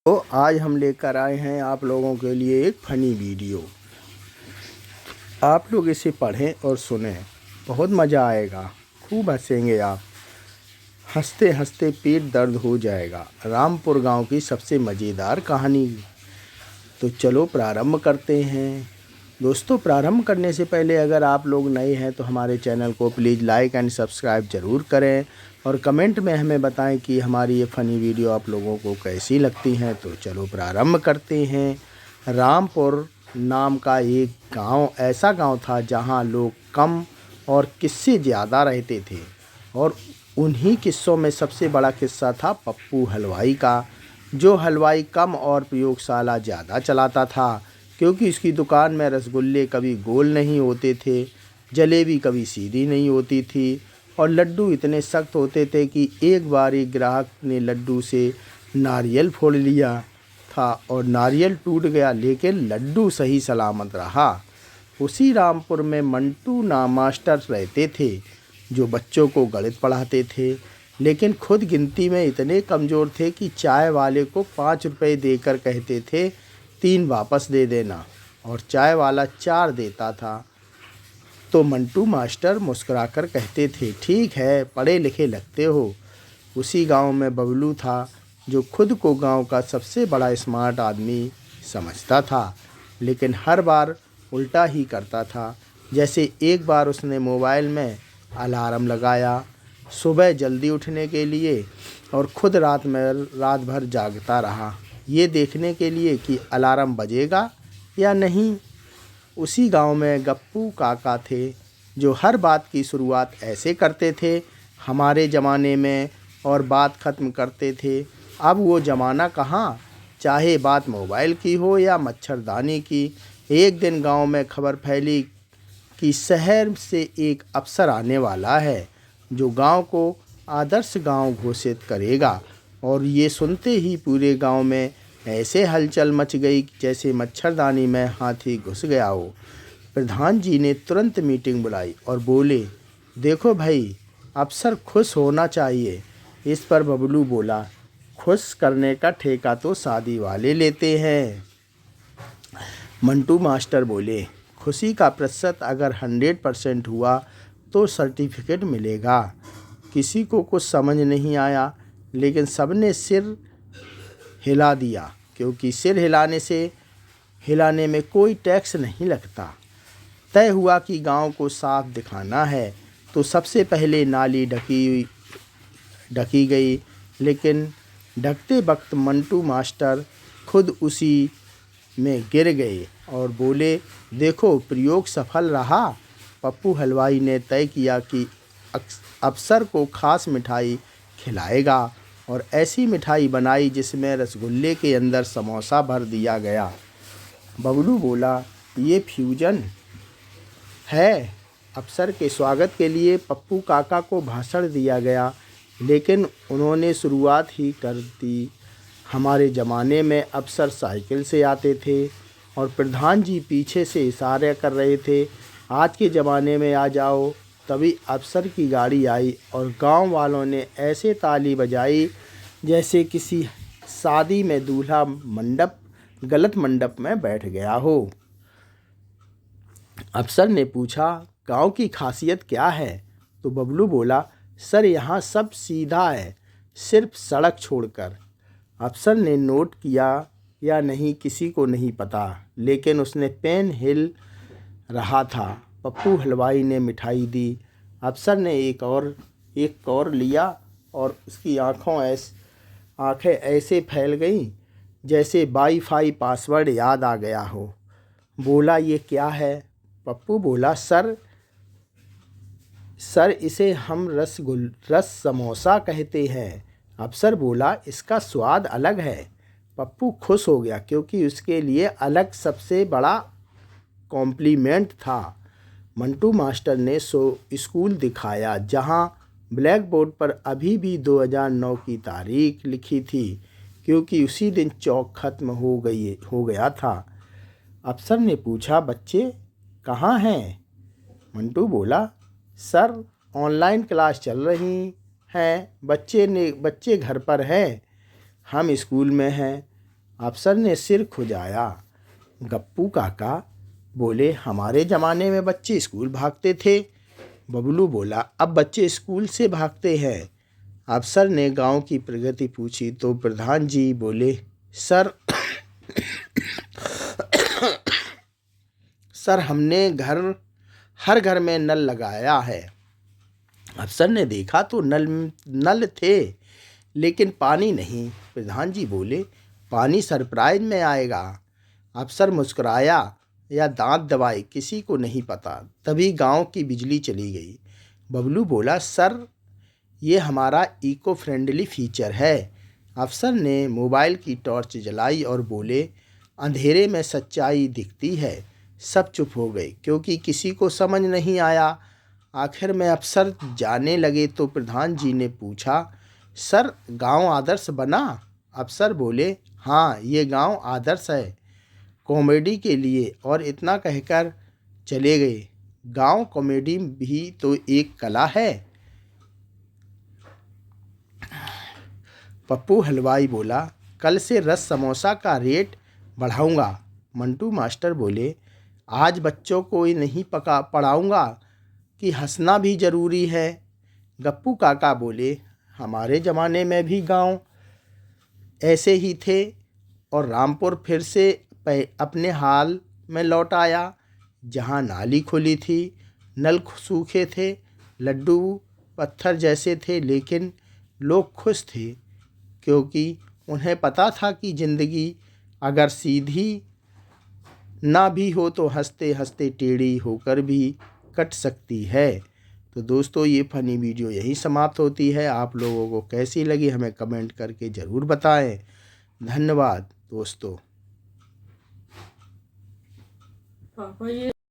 तो आज हम लेकर आए हैं आप लोगों के लिए एक फ़नी वीडियो। आप लोग इसे पढ़ें और सुनें, बहुत मज़ा आएगा, खूब हंसेंगे आप। हंसते हंसते पेट दर्द हो जाएगा। रामपुर गांव की सबसे मज़ेदार कहानी। तो चलो प्रारंभ करते हैं। दोस्तों, प्रारंभ करने से पहले अगर आप लोग नए हैं तो हमारे चैनल को प्लीज़ लाइक एंड सब्सक्राइब ज़रूर करें और कमेंट में हमें बताएं कि हमारी ये फ़नी वीडियो आप लोगों को कैसी लगती हैं। तो चलो प्रारंभ करते हैं। रामपुर नाम का एक गांव ऐसा गांव था जहां लोग कम और किस्से ज़्यादा रहते थे, और उन्हीं किस्सों में सबसे बड़ा किस्सा था पप्पू हलवाई का। जो हलवाई कम और प्रयोगशाला ज़्यादा चलाता था, क्योंकि उसकी दुकान में रसगुल्ले कभी गोल नहीं होते थे, जलेबी कभी सीधी नहीं होती थी, और लड्डू इतने सख्त होते थे कि एक बार एक ग्राहक ने लड्डू से नारियल फोड़ लिया था और नारियल टूट गया, लेकिन लड्डू सही सलामत रहा। उसी रामपुर में मंटू नाम मास्टर रहते थे, जो बच्चों को गणित पढ़ाते थे, लेकिन खुद गिनती में इतने कमज़ोर थे कि चाय वाले को 5 रुपए देकर कहते थे 3 वापस दे देना, और चाय वाला 4 देता था तो मंटू मास्टर मुस्कुराकर कहते थे, ठीक है, पढ़े लिखे लगते हो। उसी गांव में बबलू था, जो खुद को गांव का सबसे बड़ा स्मार्ट आदमी समझता था, लेकिन हर बार उल्टा ही करता था। जैसे एक बार उसने मोबाइल में अलार्म लगाया सुबह जल्दी उठने के लिए, और खुद रात भर जागता रहा, ये देखने के लिए कि अलार्म बजेगा या नहीं। उसी गांव में गप्पू काका थे, जो हर बात की शुरुआत ऐसे करते थे, हमारे ज़माने में, और बात ख़त्म करते थे। अब वो ज़माना कहाँ, चाहे बात मोबाइल की हो या मच्छरदानी की। एक दिन गांव में खबर फैली कि शहर से एक अफसर आने वाला है, जो गांव को आदर्श गांव घोषित करेगा। और ये सुनते ही पूरे गांव में ऐसे हलचल मच गई जैसे मच्छरदानी में हाथी घुस गया हो। प्रधान जी ने तुरंत मीटिंग बुलाई और बोले, देखो भाई, अफसर खुश होना चाहिए। इस पर बबलू बोला, खुश करने का ठेका तो शादी वाले लेते हैं। मंटू मास्टर बोले, खुशी का प्रतिशत अगर 100% हुआ तो सर्टिफिकेट मिलेगा। किसी को कुछ समझ नहीं आया, लेकिन सबने सिर हिला दिया, क्योंकि सिर हिलाने में कोई टैक्स नहीं लगता। तय हुआ कि गांव को साफ दिखाना है, तो सबसे पहले नाली ढकी गई, लेकिन ढकते वक्त मंटू मास्टर खुद उसी में गिर गए और बोले, देखो, प्रयोग सफल रहा। पप्पू हलवाई ने तय किया कि अफसर को खास मिठाई खिलाएगा, और ऐसी मिठाई बनाई जिसमें रसगुल्ले के अंदर समोसा भर दिया गया। बबलू बोला, ये फ्यूजन है। अफसर के स्वागत के लिए पप्पू काका को भाषण दिया गया, लेकिन उन्होंने शुरुआत ही कर दी। हमारे ज़माने में अफसर साइकिल से आते थे और प्रधान जी पीछे से इशारे कर रहे थे, आज के ज़माने में आ जाओ। तभी अफसर की गाड़ी आई और गांव वालों ने ऐसे ताली बजाई जैसे किसी शादी में दूल्हा गलत मंडप में बैठ गया हो। अफसर ने पूछा, गांव की खासियत क्या है? तो बबलू बोला, सर, यहाँ सब सीधा है, सिर्फ सड़क छोड़कर। अफसर ने नोट किया या नहीं किसी को नहीं पता, लेकिन उसने पेन हिल रहा था। पप्पू हलवाई ने मिठाई दी। अफसर ने एक और लिया और उसकी आंखें ऐसे फैल गईं जैसे वाईफाई पासवर्ड याद आ गया हो। बोला, ये क्या है? पप्पू बोला, सर, इसे हम रस समोसा कहते हैं। अफसर बोला, इसका स्वाद अलग है। पप्पू खुश हो गया, क्योंकि उसके लिए अलग सबसे बड़ा कॉम्प्लीमेंट था। मंटू मास्टर ने स्कूल दिखाया, जहां ब्लैक बोर्ड पर अभी भी 2009 की तारीख लिखी थी, क्योंकि उसी दिन चौक खत्म हो गया था। अफसर ने पूछा, बच्चे कहाँ हैं? मंटू बोला, सर, ऑनलाइन क्लास चल रही हैं, बच्चे घर पर हैं, हम स्कूल में हैं। अफसर ने सिर खुजाया। गप्पू काका बोले, हमारे ज़माने में बच्चे स्कूल भागते थे। बबलू बोला, अब बच्चे स्कूल से भागते हैं। अफसर ने गांव की प्रगति पूछी तो प्रधान जी बोले, सर हमने हर घर में नल लगाया है। अफसर ने देखा तो नल थे लेकिन पानी नहीं। प्रधान जी बोले, पानी सरप्राइज में आएगा। अफसर मुस्कुराया या दांत दबाए, किसी को नहीं पता। तभी गांव की बिजली चली गई। बबलू बोला, सर ये हमारा इको फ्रेंडली फीचर है। अफसर ने मोबाइल की टॉर्च जलाई और बोले, अंधेरे में सच्चाई दिखती है। सब चुप हो गए क्योंकि किसी को समझ नहीं आया। आखिर में अफसर जाने लगे तो प्रधान जी ने पूछा, सर गांव आदर्श बना? अफसर बोले, हाँ ये गांव आदर्श है कॉमेडी के लिए। और इतना कहकर चले गए। गांव कॉमेडी भी तो एक कला है। पप्पू हलवाई बोला, कल से रस समोसा का रेट बढ़ाऊंगा। मंटू मास्टर बोले, आज बच्चों को नहीं पढ़ाऊंगा कि हंसना भी ज़रूरी है। गप्पू काका बोले, हमारे ज़माने में भी गांव ऐसे ही थे और रामपुर फिर से अपने हाल में लौट आया, जहां नाली खुली थी, नल सूखे थे, लड्डू पत्थर जैसे थे, लेकिन लोग खुश थे क्योंकि उन्हें पता था कि ज़िंदगी अगर सीधी ना भी हो तो हंसते हंसते टेढ़ी होकर भी कट सकती है। तो दोस्तों ये फ़नी वीडियो यहीं समाप्त होती है। आप लोगों को कैसी लगी हमें कमेंट करके ज़रूर बताएं। धन्यवाद दोस्तों। पापा ये